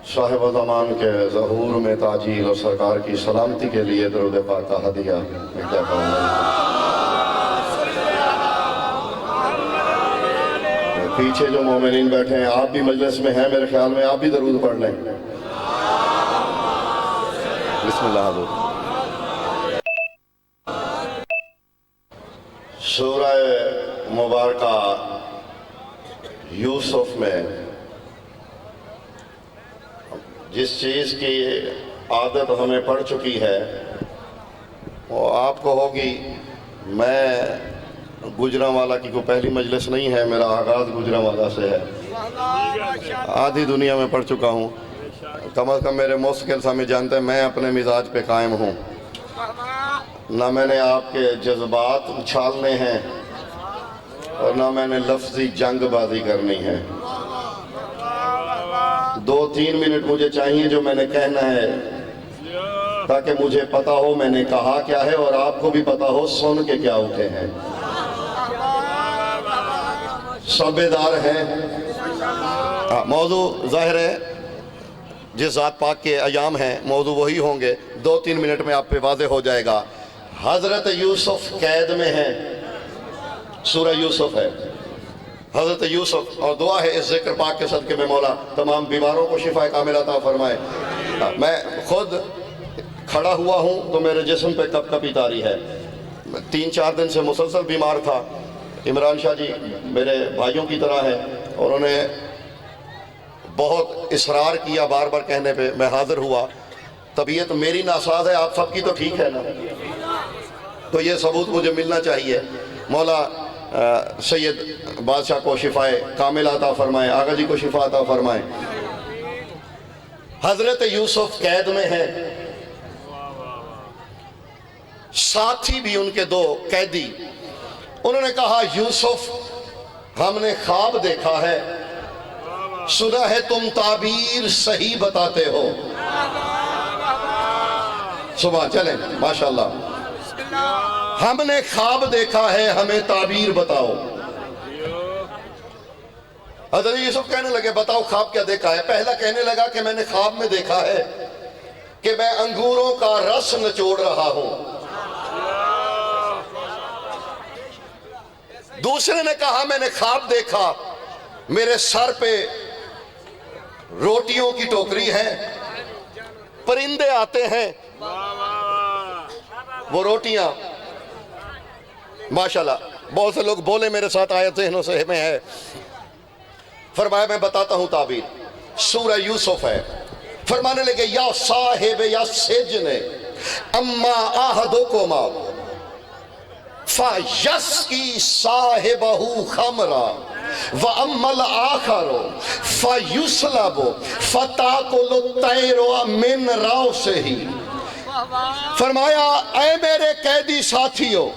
साहिब ज़मान के ज़हूर में ताजील और सरकार की सलामती के लिए दरूद पाक का हदिया। पीछे जो मोमिनीन बैठे हैं, आप भी मजलिस में हैं, मेरे ख्याल में आप भी दरूद पढ़ लें। बिस्मिल्लाह। सूरह मुबारका यूसुफ में जिस चीज़ की आदत हमें पड़ चुकी है वो आपको होगी। मैं गुजरांवाला की कोई पहली मजलिस नहीं है, मेरा आगाज़ गुजरांवाला से है। आधी दुनिया में पढ़ चुका हूँ। कम अज़ कम मेरे मुस्तकिल सामी जानते हैं मैं अपने मिजाज पे कायम हूँ। ना मैंने आपके जज्बात उछालने हैं और ना मैंने लफ्ज़ी जंगबाजी करनी है। 2-3 मिनट मुझे चाहिए जो मैंने कहना है, ताकि मुझे पता हो मैंने कहा क्या है और आपको भी पता हो सुन के क्या उठे हैं। सबेदार हैं। मौजू ज़ाहिर है जिस ज़ात पाक के अयाम हैं मौजू वही होंगे। 2-3 मिनट में आप पे वाज़े हो जाएगा। हज़रत यूसुफ कैद में है, सूरह यूसुफ है। हज़रत यूसुफ और दुआ है इस ज़िक्र पाक के सदक़े में मौला तमाम बीमारों को शिफा कामिल अता फरमाए। मैं खुद खड़ा हुआ हूँ तो मेरे जिस्म पे कपकपी तारी है। 3-4 दिन से मुसलसल बीमार था। इमरान शाह जी मेरे भाइयों की तरह है, उन्होंने बहुत इसरार किया, बार बार कहने पे मैं हाज़िर हुआ। तबीयत मेरी नासाज है, आप सबकी तो ठीक है ना, तो ये सबूत मुझे मिलना चाहिए। मौला सैयद बादशाह को शिफाए कामिल अता फरमाए, आगा जी को शिफा अता फरमाए। हजरत यूसुफ कैद में है, साथी भी उनके 2 कैदी। उन्होंने कहा यूसुफ हमने ख्वाब देखा है, सुना है तुम ताबीर सही बताते हो। सुबह चलें माशाल्लाह। हमने ख्वाब देखा है, हमें ताबीर बताओ। हज़रत यूसुफ कहने लगे बताओ ख्वाब क्या देखा है। पहला कहने लगा कि मैंने ख्वाब में देखा है कि मैं अंगूरों का रस निचोड़ रहा हूं। दूसरे ने कहा मैंने ख्वाब देखा मेरे सर पे रोटियों की टोकरी है, परिंदे आते हैं, वो रोटियां माशाल्लाह बहुत से लोग बोले मेरे साथ आए ज़हनों से में है। फरमाया मैं बताता हूं ताबीर। सूरह यूसुफ है। फरमाने लगे या साहिब या सिजने अम्मा आहदुकुमा फयस्की साहिबहु खमरा व अम्मल आखरो फयुसलबु फताकुलु तैरो मिन राउसिही। फरमाया ऐ मेरे कैदी साथियों,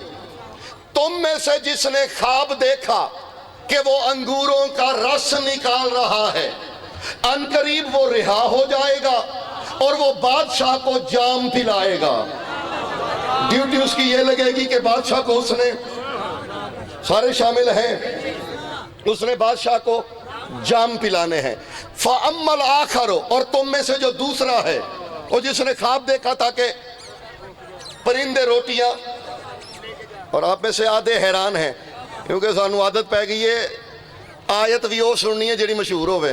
तुम में से जिसने ख्वाब देखा कि वो अंगूरों का रस निकाल रहा है, अनकरीब वो रिहा हो जाएगा और वो बादशाह को जाम पिलाएगा। ड्यूटी उसकी ये लगेगी कि बादशाह को उसने, सारे शामिल हैं, उसने बादशाह को जाम पिलाने हैं। फअम्मल आखरो, और तुम में से जो दूसरा है वो जिसने ख्वाब देखा था कि परिंदे रोटियां, और आप में से आधे हैरान हैं क्योंकि सानू आदत पै गई है आयत भी वो सुननी है जी मशहूर होवे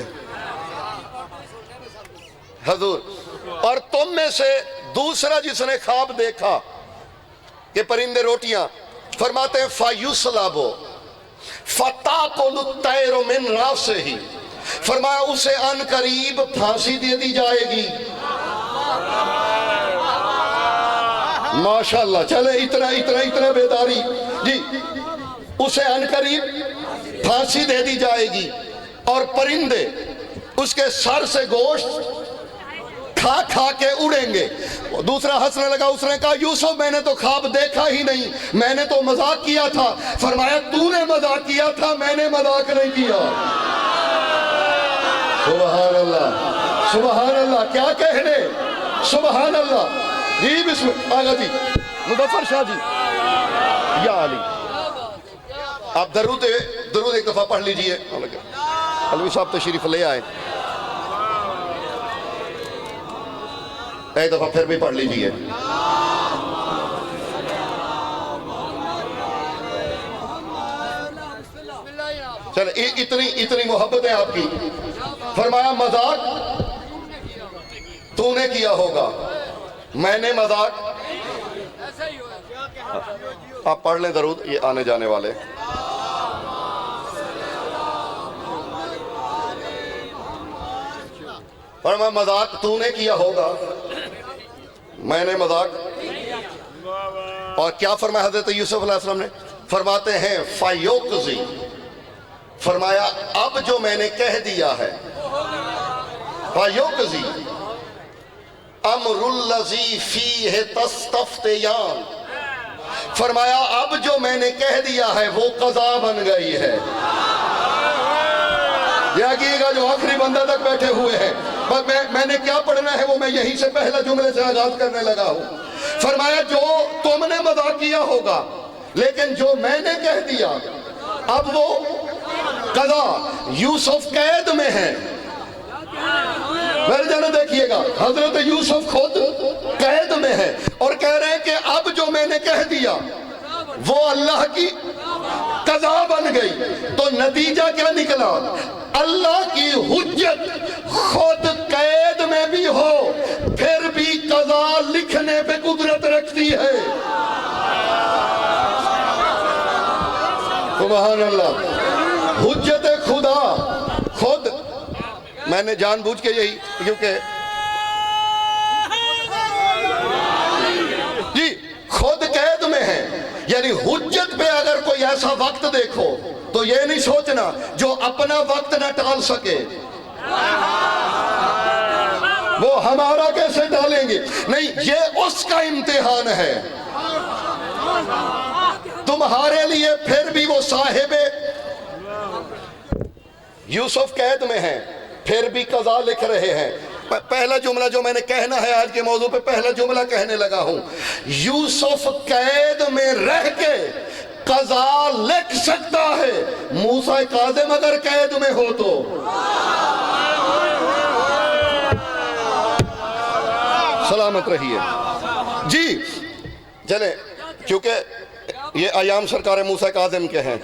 हजूर। और तुम में से दूसरा जिसने ख्वाब देखा कि परिंदे रोटियां, फरमाते हैं फायुसलाबो फताकुलु तैरो मिन रासिही। फरमाया उसे अनकरीब फांसी दे दी जाएगी। माशाल्लाह। चले इतना इतना इतना बेदारी जी। उसे अनकरीब फांसी दे दी जाएगी और परिंदे उसके सर से गोश्त खा खा के उड़ेंगे। दूसरा हंसने लगा, उसने कहा यूसुफ मैंने तो ख्वाब देखा ही नहीं, मैंने तो मजाक किया था। फरमाया तूने मजाक किया था, मैंने मजाक नहीं किया। सुभान अल्लाह सुभान अल्लाह, क्या कहने, सुभान अल्लाह जी। बिस्मिल्लाह आगा जी, मुज़फ्फर शाह जी, या अली आप दरूद एक दफा पढ़ लीजिए। अलवी साहब तशरीफ ले आए। एक दफा फिर भी पढ़ लीजिए। चल इतनी मोहब्बत है आपकी। फरमाया मजाक तूने किया होगा, मैंने मजाक। आप पढ़ लें दरूद, ये आने जाने वाले। फरमाया मजाक तूने किया होगा, मैंने मजाक। और क्या फरमाया हजरत यूसुफ अलैहिस्सलाम ने? फरमाते हैं फायोकजी, फरमाया अब जो मैंने कह दिया है, फायोकजी अमरुल्लज़ी फीह तस्तफ्तियान, फरमाया अब जो मैंने कह दिया है वो कज़ा बन गई है। देखिएगा जो आखिरी बंदा तक बैठे हुए हैं, पर मैंने क्या पढ़ना है वो मैं यहीं से पहला जुमले से आगाज करने लगा हूं। फरमाया जो तुमने मजाक किया होगा, लेकिन जो मैंने कह दिया अब वो कज़ा। यूसुफ कैद में है, मेरे जाने देखिएगा हजरत यूसुफ खुद कैद में है और कह रहे हैं कि अब जो मैंने कह दिया वो अल्लाह की कज़ा बन गई। तो नतीजा क्या निकला? अल्लाह की हुज्जत खुद कैद में भी हो फिर भी कज़ा लिखने पे कुदरत रखती है। सुभान अल्लाह। हुज्जत खुदा खुद, मैंने जानबूझ के यही, क्योंकि जी खुद कैद में है, यानी हुज्जत पे अगर कोई ऐसा वक्त देखो तो ये नहीं सोचना जो अपना वक्त न टाल सके वो हमारा कैसे टालेंगे। नहीं, ये उसका इम्तिहान है तुम्हारे लिए। फिर भी वो साहिबे यूसुफ कैद में है फिर भी कज़ा लिख रहे हैं। पहला जुमला जो मैंने कहना है आज के मौजू पे, पहला जुमला कहने लगा हूं, यूसुफ कैद में रह के कज़ा लिख सकता है। मूसा काज़िम अगर कैद में हो तो सलामत रहिए जी। चले, क्योंकि ये अयाम सरकार मूसा काज़िम के हैं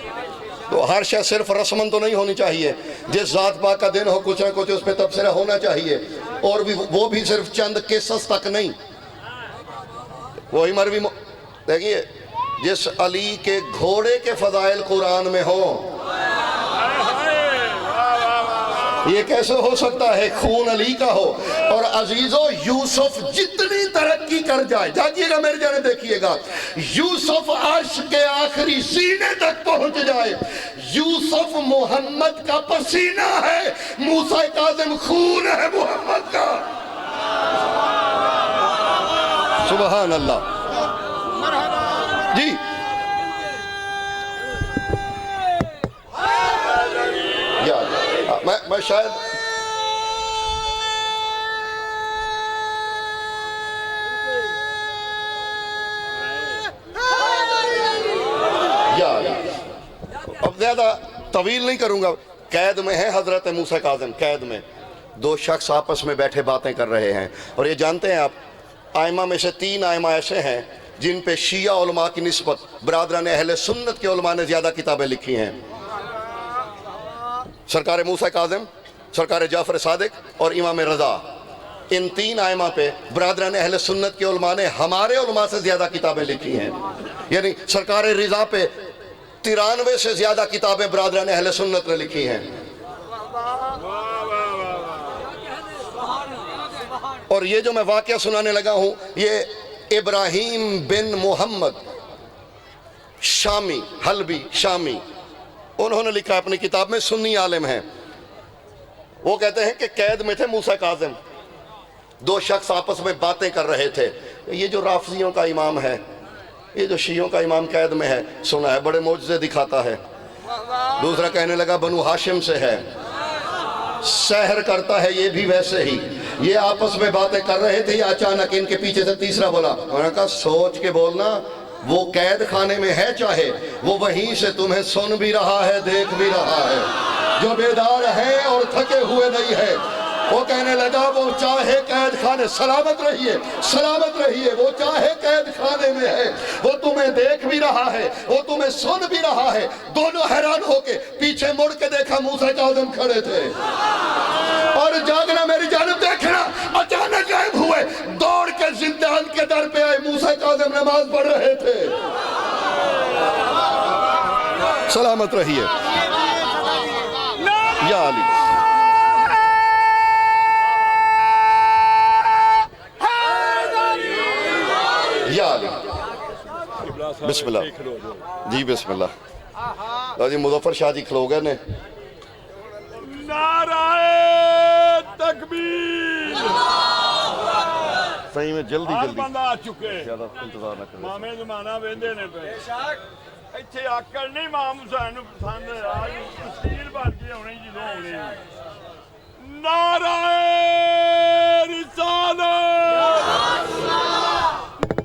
तो हर शय सिर्फ रस्मन तो नहीं होनी चाहिए। जिस ज़ात पाक का दिन हो कुछ ना कुछ उस पर तबसरा होना चाहिए, और भी वो भी सिर्फ चंद किस्स तक नहीं। वही मरवी देखिए, जिस अली के घोड़े के फजाइल कुरान में हो, ये कैसे हो सकता है खून अली का हो। और अजीजो यूसुफ जितनी तरक्की कर जाए, जागिएगा मेरे जाने देखिएगा, यूसुफ अर्श के आखिरी सीने तक पहुंच जाए, यूसुफ मोहम्मद का पसीना है, मूसा काज़िम खून है मोहम्मद का। सुभान अल्लाह जी। मैं शायद अब ज्यादा तवील नहीं करूंगा। कैद में है हजरत मूसा काज़िम, कैद में दो शख्स आपस में बैठे बातें कर रहे हैं। और ये जानते हैं आप, आइमा में से 3 आइमा ऐसे हैं जिन पे शिया उलमा की निस्बत बरादरान अहले सुन्नत के उलमा ने ज्यादा किताबें लिखी हैं। सरकार मूसा काज़िम, सरकार जाफर सादिक और इमाम रज़ा, इन 3 आइमा पे बरादरान अहले सुन्नत के उलमा ने हमारे उलमा से ज्यादा किताबें लिखी हैं। यानी सरकार रिज़ा पे 93 से ज्यादा किताबें बरादरान अहले सुन्नत ने लिखी हैं। और ये जो मैं वाकया सुनाने लगा हूं, ये इब्राहिम बिन मोहम्मद शामी, हलबी शामी, उन्होंने लिखा अपनी किताब में, सुन्नी आलिम हैं। वो कहते हैं कि कैद में थे मूसा काज़िम, 2 शख्स आपस में बातें कर रहे थे। ये जो राफजियों का इमाम है, ये जो शियों का इमाम कैद में है, सुना है बड़े मौजज़े दिखाता है। दूसरा कहने लगा बनु हाशिम से है, सहर करता है ये भी वैसे ही। ये आपस में बातें कर रहे थे, अचानक इनके पीछे से तीसरा बोला। उन्होंने कहा सोच के बोलना, वो कैद खाने में है, चाहे वो वहीं से तुम्हें सुन भी रहा है, देख भी रहा है। जो बेदार है और थके हुए नहीं है, वो कहने लगा वो चाहे कैद खाने, सलामत रहिए, वो चाहे कैद खाने में है, वो तुम्हें देख भी रहा है, वो तुम्हें सुन भी रहा है। दोनों हैरान होके पीछे मुड़ के देखा, मूसा काज़िम खड़े थे। और जागना मेरी जानब देखना, अचानक गायब हुए, दौड़ के जिंदान के दर पे आए। मूसा काज़िम नमाज पढ़ रहे थे। सलामत रहिए या अली। बिस्मिल्लाह जी, बिस्मिल्लाह। लो जी, मुजफ्फर शाह जी खलो गए ने। नाराए तकबीर। सही में जल्दी बंदा आ चुके, ज्यादा इंतजार ना करें। मामे जमाना वेंदे ने पे इत्थे आकड़ नहीं इमाम हुसैन पसंद आज तस्वीर बन के होनी जी होनी। नाराए रिसालत,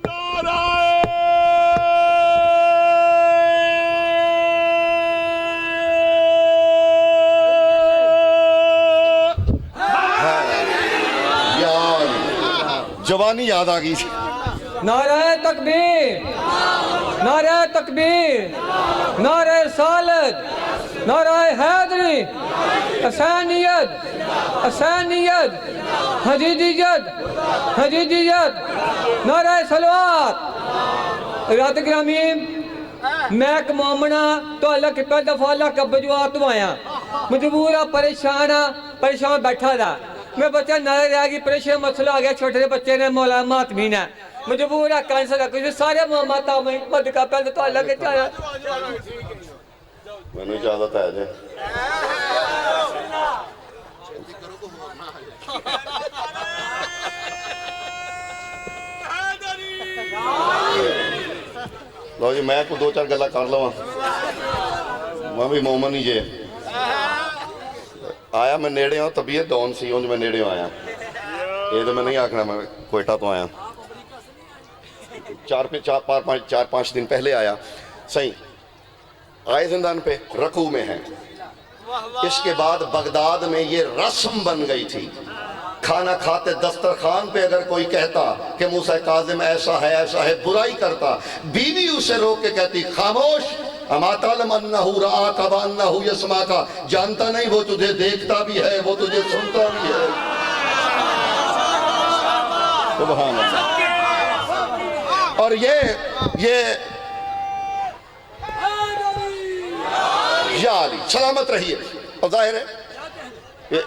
नाराए जवानी याद आ गई। नारे तकबीर, नारे तकबीर, नारे सालत, नारे हैदरी, हसैनियत, हसैनियत, हजीजियत, हजीजियत, नारे सलवात। रात ग्रामी मैं एक मोमना तो अल्लाह के पैदा फाला कब्बजुआ तो आया, मजबूर परेशान बैठा था। मैं बच्चा नारे रह गई, परेशान मसला आ गया, छोटे बच्चे ने मौला मातमी ने मजबूर है कैंसर कुछ सारे माता मद का पैदा तो अल्लाह के चाया। मैंने इजाजत है जी। लो जी, मैं को दो चार गल्ला कर लवा। मैं भी मोमन ही जे आया, मैं नेड़े हूँ, तबीयत डाउन सी, उंज मैं नेड़े आया। ये तो मैं नहीं आखना, मैं कोयटा तो आया, चार पाँच दिन पहले आया। सही आए जिंदान पे रकू में है। इसके बाद बगदाद में ये रस्म बन गई थी, खाना खाते दस्तरखान पे अगर कोई कहता कि मूसा काज़िम ऐसा है, बुराई करता, बीवी उसे रोक के कहती खामोश, जानता नहीं वो तुझे देखता भी है, वो तुझे सुनता भी है। सुभान अल्लाह। और ये या अली सलामत रहिए। और जाहिर है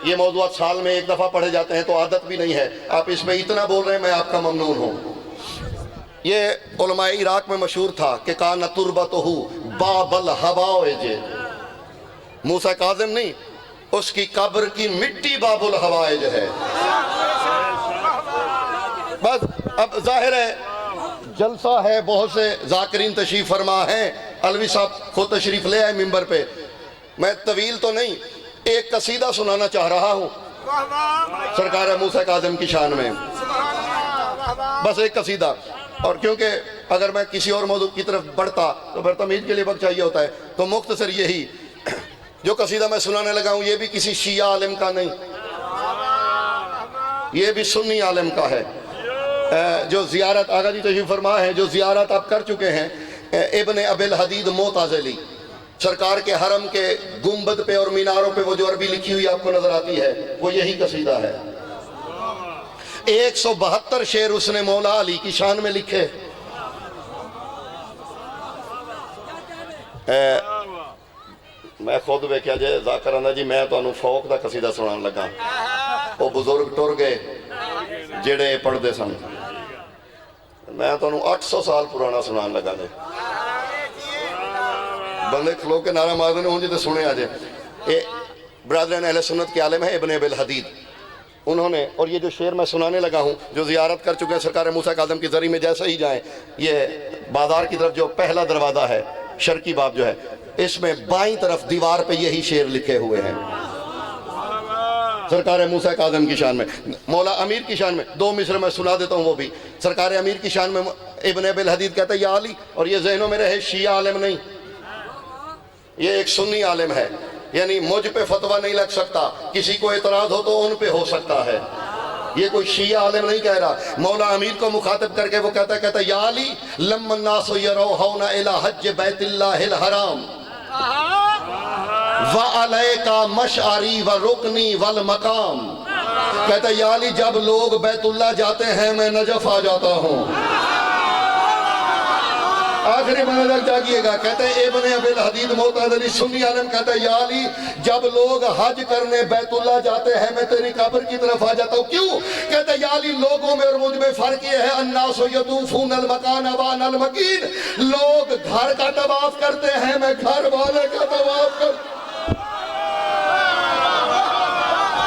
ये मौजूद साल में एक दफा पढ़े जाते हैं तो आदत भी नहीं है, आप इसमें इतना बोल रहे हैं, मैं आपका ममनून हूँ। ये उलमाए इराक में मशहूर था कि काना तुरबतहु बाबल हवाएजे, मूसा काज़िम नहीं, उसकी कब्र की मिट्टी बाबुल हवाएज है। बस अब जाहिर है जलसा है, बहुत से जाकिरीन तशरीफ फरमा हैं, अलवी साहब खुद तशरीफ ले आए मिंबर पे। मैं तवील तो नहीं, एक कसीदा सुनाना चाह रहा हूँ सरकार मूसा काज़िम की शान में, बस एक कसीदा। और क्योंकि अगर मैं किसी और मौजू की तरफ बढ़ता तो फिर तमीज़ के लिए वक्त चाहिए होता है, तो मुख्तसर यही जो कसीदा मैं सुनाने लगा हूँ, ये भी किसी शिया आलिम का नहीं, ये भी सुन्नी आलिम का है। जो ज़ियारत आगा जी तशरीफ़ फरमा है, जो ज़ियारत आप कर चुके हैं इब्ने अबिल हदीद मोताज़िली, सरकार के हरम के गुंबद पे और मीनारों पे वो जो अरबी लिखी हुई आपको नजर आती है, वो यही कसीदा है। 172 शेर उसने मौला अली की शान में लिखे। मैं खुद वेख्या जे जाकर आंदा जी, मैं तुहानू फौक दा कसीदा सुनान लगा, वो बुजुर्ग टुर गए जेड़े पढ़ते सन, मैं तुहानू 800 साल पुराना सुनान लगा जे। बंदे खलो के नारा मारते हैं, उन्हें तो सुने आज। ये ब्रदर अहले सुन्नत के आलिम है इब्ने अबिल हदीद, उन्होंने, और ये जो शेर मैं सुनाने लगा हूँ, जो ज़ियारत कर चुके हैं सरकार मूसा काज़िम की ज़री में, जैसे ही जाएं ये बाजार की तरफ जो पहला दरवाज़ा है, शर्की बाब जो है, इसमें बाईं तरफ दीवार पे यही शेर लिखे हुए हैं सरकार मूसा काज़िम की शान में। मौला अमीर की शान में 2 मिसरे मैं सुना देता हूँ, वो भी सरकार अमीर की शान में इब्ने अबिल हदीद कहता है या अली, और ये जहनों में रहे शिया आलिम नहीं, ये एक सुन्नी आलिम है। यानी मुझ पे फतवा नहीं लग सकता, किसी को एतराज हो तो उन पे हो सकता है। ये कोई शिया आलिम नहीं कह रहा। मौला अमीर को मुखातिब करके वो कहता या अली लम्मन नासु यरौना इला हज बैतिल्लाहिल हराम व अलैका मशअरी व रुकनी वल मकाम। कहता या अली जब लोग बैतुल्लाह जाते हैं मैं नजफ आ जाता हूँ। आखिरी मनाज़र जागिएगा। कहते हैं इब्ने अबिल हदीद मोतज़िली सुन्नी आलिम कहता है या अली जब लोग हज करने बैतुल्लाह जाते हैं मैं तेरी कब्र की तरफ आ जाता हूँ। क्यों? कहते हैं या अली लोगों में और मुझ में फर्क ये है अन्नासु यतूफूनल मकान वानल मकीन। लोग घर का तवाफ करते हैं मैं घर वाले का तवाफ कर।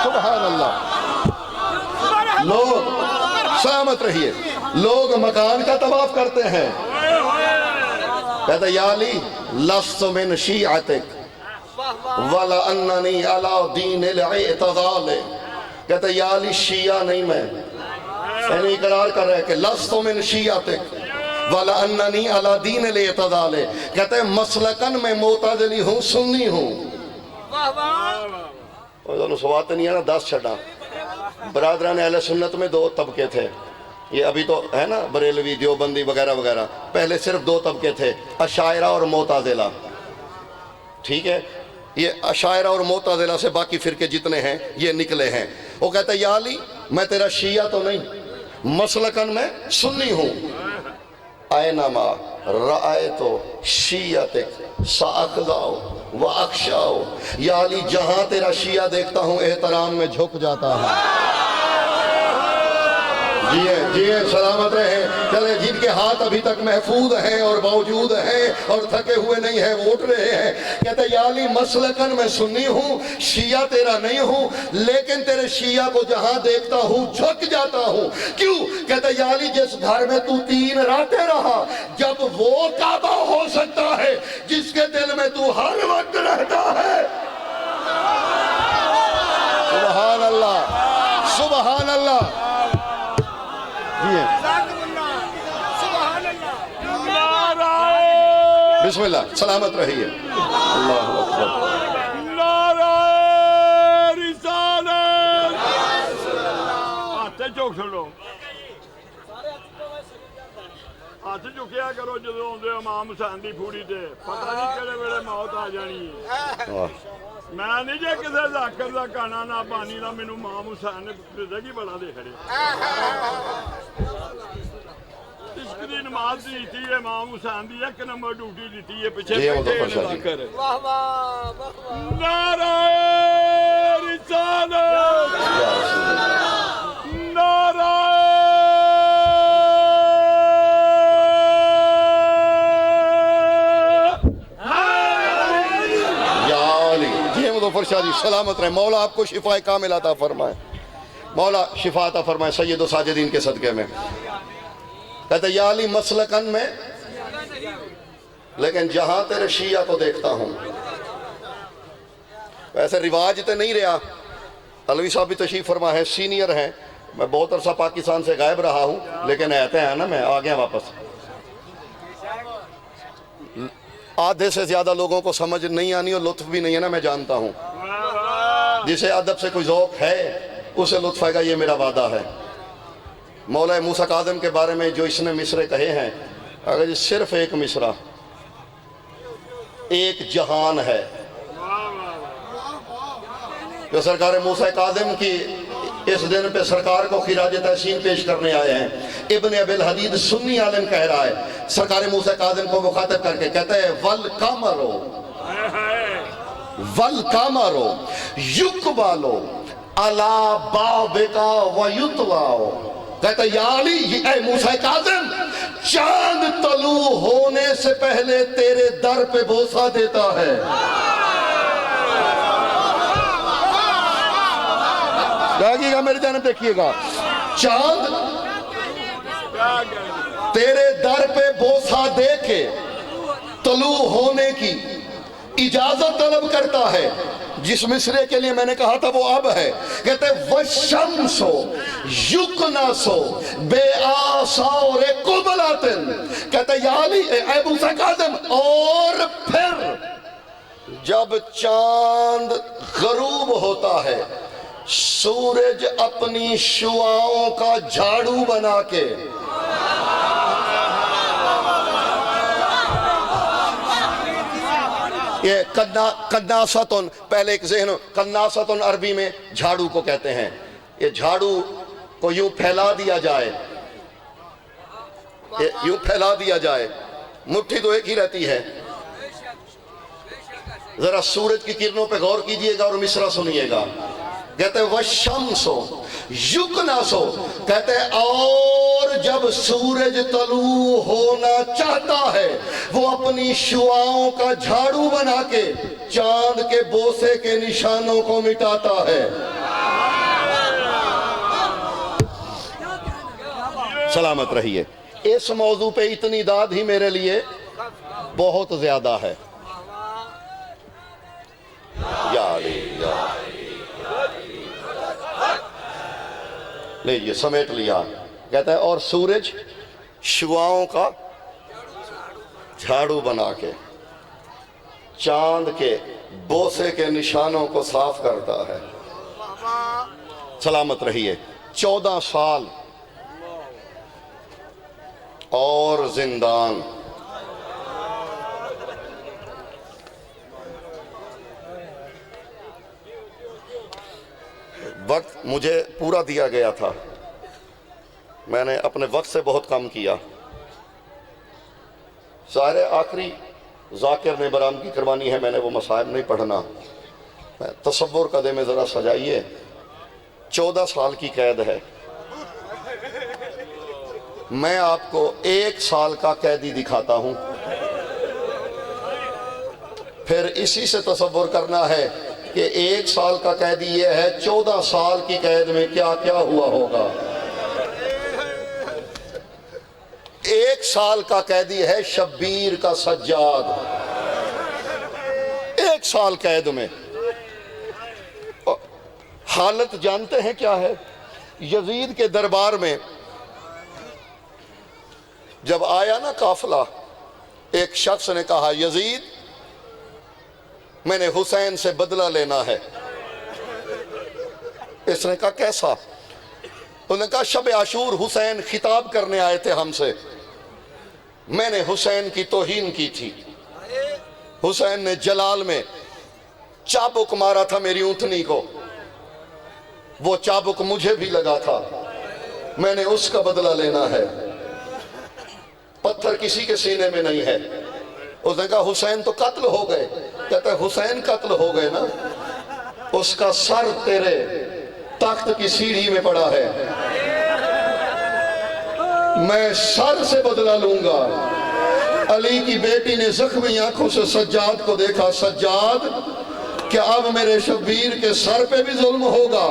सुभान अल्लाह। लोग सहमत रहिए, लोग मकान का तवाफ करते हैं। कहता या अली लस्तु मिन शिअतिक वला अन्ननी अला दीनिल इअ्तिज़ाल। कहता या अली शिया नहीं मैं, यानी इकरार कर रहे हैं कि लस्तु मिन शिअतिक वला अन्ननी अला दीनिल इअ्तिज़ाल। कहते मसलकन में मोतज़िली हूँ, सुन्नी हूँ। दोनों सवात नहीं है ना, 10 छड़ा बरादरान अहले सुन्नत में 2 तबके थे। ये अभी तो है ना बरेलवी देवबंदी वगैरह वगैरह, पहले सिर्फ 2 तबके थे, अशायरा और मोताजिला। ठीक है, ये अशायरा और मोताजिला से बाकी फिरके जितने हैं ये निकले हैं। वो कहता है या अली मैं तेरा शिया तो नहीं, मसलकन में सुन्नी हूँ। आयनमा रायतो शियतिक साअख़ज़ाओ व अख़शाओ। या अली जहाँ तेरा शिया देखता हूँ एहतराम में झुक जाता है। जिए सलामत रहे। चले जिनके हाथ अभी तक महफूज हैं और मौजूद हैं और थके हुए नहीं है वो उठ रहे हैं। कहते या अली मसलकन मैं सुन्नी हूँ, शिया तेरा नहीं हूँ, लेकिन तेरे शिया को जहाँ देखता हूँ झुक जाता हूँ। क्यों? कहते या अली जिस घर में तू 3 रातें रहा, जब वो काबा हो सकता है जिसके दिल में तू हर वक्त रहता है। सुभान अल्लाह, सुभान अल्लाह। बिस्मिल्लाह, सलामत रहिए। अल्लाह अकबर। नारे रिसालत। हाथ चुक छोड़ो, हाथ चुकिया करो जो आते इमाम हुसैन की फूड़ी से। पता नहीं किहड़े वेले मौत आ जानी है। मैं नहीं जे किसी जाकर का गाना ना पानी का मैनू इमाम हुसैन ने जिंदगी बड़ा दे खड़े। इश्क दी नमाज दी है इमाम हुसैन दी 1 नंबर ड्यूटी दी है। पीछे बैठे नारे रिसालत, नारे फरशादी सलामत रहे। मौला आपको शिफा कामिल अता फरमाए, मौला शिफा अता फरमाए सैयद साजिदीन के सदके में। कहते या अली मसलकन में, लेकिन जहां तेरे शिया को देखता हूं। वैसे रिवाज तो नहीं रहा, अलवी साहब भी तशरीफ फरमा है, सीनियर हैं। मैं बहुत अरसा पाकिस्तान से गायब रहा हूं, लेकिन रहते हैं ना, मैं आ गया वापस। आधे से ज्यादा लोगों को समझ नहीं आनी और लुत्फ भी नहीं है ना, मैं जानता हूँ। जिसे अदब से कोई ज़ौक़ है उसे लुत्फ आएगा, ये मेरा वादा है। मौला मूसा काज़िम के बारे में जो इसने मिसरे कहे हैं, अगर ये सिर्फ एक मिसरा, एक जहान है जो सरकार मूसा काज़िम की इस दिन पे सरकार को खिराज तहसीन पेश करने आए हैं। इब्ने अबिल हदीद सुन्नी आलिम कह रहा है सरकार मूसा काज़िम को मुखातिब करके, कहता है वल कामरो वल कामरो युकबालो अला बाबिका व युतवाओ। कहता है या अली ऐ मूसा काज़िम, चांद तलू होने से पहले तेरे दर पे बोसा देता है। जागिएगा मेरे जानब देखिएगा, चांद तेरे दर पे बोसा दे के तलू होने की इजाजत तलब करता है। जिस मिसरे के लिए मैंने कहा था वो अब है। कहते वशम्सो युकनासो बेआसारे कुबलातिन। कहते या अली ऐ मूसा काज़िम, और फिर जब चांद गरूब होता है, सूरज अपनी शुआओं का झाड़ू बना के ये कन्नासतुन, पहले एक ज़हन, कन्नासतुन अरबी में झाड़ू को कहते हैं। ये झाड़ू को यूं फैला दिया जाए, यूं फैला दिया जाए, मुट्ठी तो एक ही रहती है। जरा सूरज की किरणों पे गौर कीजिएगा और मिसरा सुनिएगा। कहते हैं वशम्सो युकनासो, कहते हैं और जब सूरज तलू होना चाहता है वो अपनी शुआओं का झाड़ू बना के चांद के बोसे के निशानों को मिटाता है। सलामत रहिए। इस मौजू पे इतनी दाद ही मेरे लिए बहुत ज्यादा है। लीजिए, समेट लिया। कहता है और सूरज शुआओं का झाड़ू बना के चांद के बोसे के निशानों को साफ करता है। सलामत रहिए। 14 साल और जिंदान। वक्त मुझे पूरा दिया गया था, मैंने अपने वक्त से बहुत कम किया। सारे आखिरी जाकिर ने बरामदी करवानी है, मैंने वो मसाइब नहीं पढ़ना। तसव्वुर कदे में ज़रा सजाइए। 14 साल की कैद है। मैं आपको 1 साल का कैदी दिखाता हूं, फिर इसी से तसव्वुर करना है कि 1 साल का कैदी ये है, 14 साल की कैद में क्या क्या हुआ होगा। 1 साल का कैदी है शब्बीर का सज्जाद। 1 साल कैद में। हालत जानते हैं क्या है? यजीद के दरबार में जब आया ना काफिला, एक शख्स ने कहा यजीद मैंने हुसैन से बदला लेना है। इसने कहा कैसा? उन्होंने कहा शब आशूर हुसैन खिताब करने आए थे हमसे, मैंने हुसैन की तौहीन की थी। हुसैन ने जलाल में चाबुक मारा था मेरी ऊँटनी को, वो चाबुक मुझे भी लगा था, मैंने उसका बदला लेना है। पत्थर किसी के सीने में नहीं है। उसने कहा हुसैन तो कत्ल हो गए। कहता है हुसैन कत्ल हो गए ना, उसका सर तेरे तख्त की सीढ़ी में पड़ा है, मैं सर से बदला लूंगा। अली की बेटी ने जख्मी आंखों से सज्जाद को देखा। सज्जाद क्या अब मेरे शब्बीर के सर पे भी जुल्म होगा?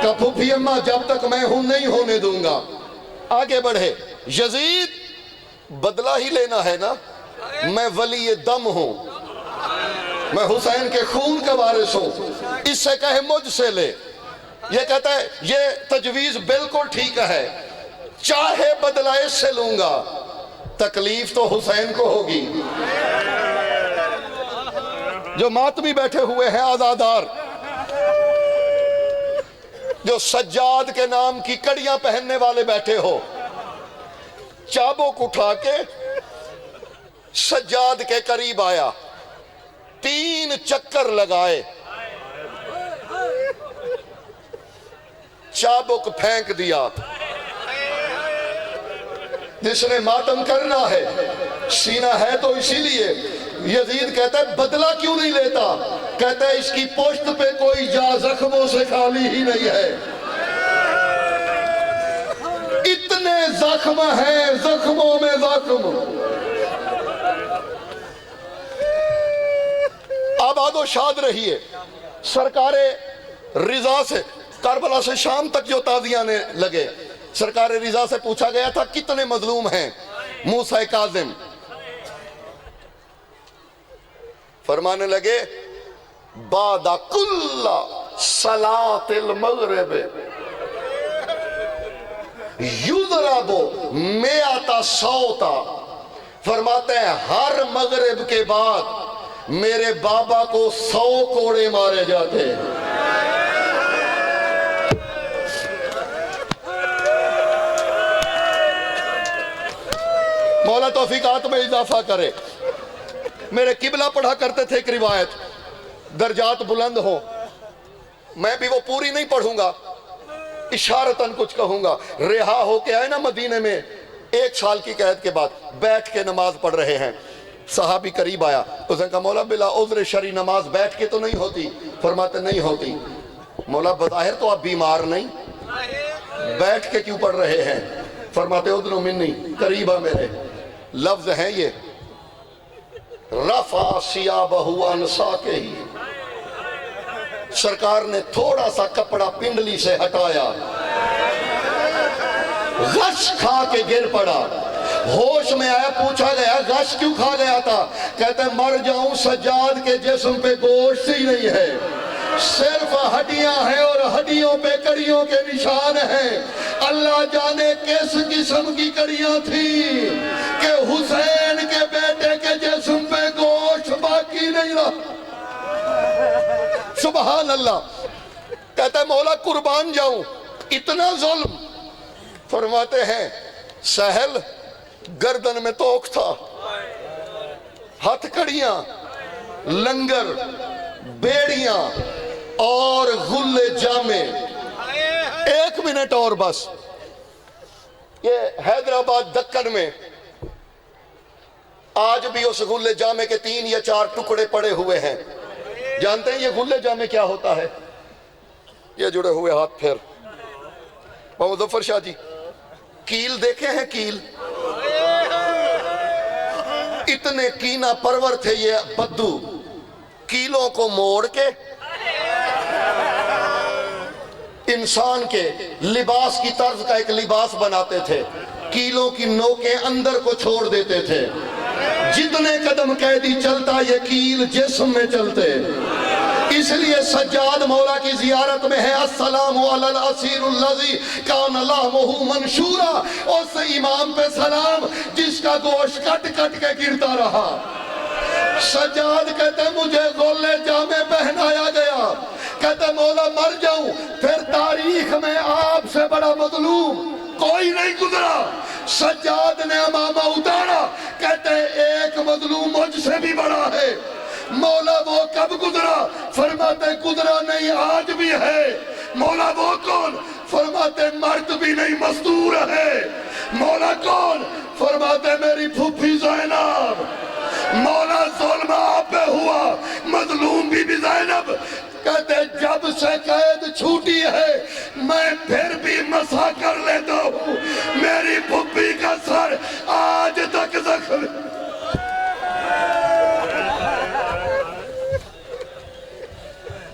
का फूफी अम्मा जब तक मैं हूं नहीं होने दूंगा। आगे बढ़े। यजीद बदला ही लेना है ना, मैं वली दम हूं, मैं हुसैन के खून का वारिस हूं, इससे कहे मुझसे ले। ये कहता है ये तजवीज बिल्कुल ठीक है, चाहे बदला इससे लूंगा, तकलीफ तो हुसैन को होगी। जो मातमी बैठे हुए हैं आजादार, जो सज्जाद के नाम की कड़ियां पहनने वाले बैठे हो, चाबुक उठा के सज्जाद के करीब आया, 3 चक्कर लगाए, चाबुक फेंक दिया। जिसने मातम करना है, सीना है तो इसीलिए। यजीद कहता है बदला क्यों नहीं लेता? कहता है इसकी पोस्ट पे कोई जा जख्मों से खाली ही नहीं है, इतने जख्म हैं, जख्मों में जख्म। आबाद और शाद रहिए। सरकारे रिजा से करबला से शाम तक जो ताजियाने लगे, सरकार रिजा से पूछा गया था कितने मजलूम हैं? मूसा काजिम फरमाने लगे बादा कुल्ला सलातिल मगरिब युदरबो मेआता सौता। फरमाते हैं हर मगरिब के बाद मेरे बाबा को 100 कोड़े मारे जाते। मौला तौफीकात में इजाफा करे। मेरे किबला पढ़ा करते थे एक रिवायत, दर्जात बुलंद हो। मैं भी वो पूरी नहीं पढ़ूंगा, इशारतन कुछ कहूंगा। रिहा होके आए ना मदीने में 1 साल की कैद के बाद, बैठ के नमाज पढ़ रहे हैं। सहाबी करीब आया, उसने कहा मौला बिला उज़्र शरी नमाज बैठ के तो नहीं होती? फरमाते नहीं होती। मौला बज़ाहिर तो आप बीमार नहीं, बैठ के क्यों पढ़ रहे हैं? फरमाते उज़्र मिन्नी, करीबा मेरे। लफ्ज हैं ये, रफा सियाबहु अन साक़िही, सरकार ने थोड़ा सा कपड़ा पिंडली से हटाया, गश खा के गिर पड़ा। होश में आया, पूछा गया गश क्यों खा गया था? कहते मर जाऊं, सज्जाद के जिस्म पे गोश्त ही नहीं है, सिर्फ हड्डियां हैं और हड्डियों पे कड़ियों के निशान हैं। अल्लाह जाने किस किस्म की कड़ियां थी कि हुसैन के बेटे के जिस्म पे गोश्त बाकी नहीं रहा। सुभान अल्लाह। कहता है मौला कुर्बान जाऊं, इतना जुल्म। फरमाते हैं सहल गर्दन में तोक था, हथकड़ियां, लंगर, बेड़ियां और गुल्ले जामे। 1 मिनट और बस। ये हैदराबाद दक्कन में आज भी उस गुल्ले जामे के 3 या 4 टुकड़े पड़े हुए हैं। जानते हैं ये गुल्ले जामे क्या होता है? ये जुड़े हुए हाथ फिर मोहम्मद जफर शाह जी, कील देखे हैं? कील इतने कीना परवर थे ये बद्दू, कीलों को मोड़ के इंसान के लिबास की तर्ज का एक लिबास बनाते थे। कीलों की नोकें अंदर को छोड़ देते थे। जितने कदम कैदी चलता ये कील जिस्म में चलते। इसलिए सज्जाद मौला की जियारत में है अस्सलामु अलल असीरुल्लज़ी कान लहमुहु मंशूरा, उस इमाम पे सलाम जिसका गोश्त कट कट के गिरता रहा। सज्जाद कहते मुझे गोले जामे पहनाया गया, कहते मौला मर जाऊं फिर तारीख में आपसे बड़ा मजलूम कोई नहीं गुजरा। सज्जाद ने अमामा उतारा, कहते एक मजलूम मुझसे भी बड़ा है। मौला वो कब गुजरा? फरमाते गुजरा नहीं आज भी है। मौला वो कौन? फरमाते मर्द भी नहीं मजदूर है। मौला कौन? फरमाते मेरी फूफी ज़ैनब। मौला जुल्म आप पे हुआ, मजलूम भी ज़ैनब। कहते जब से कैद छूटी है मैं फिर भी मसा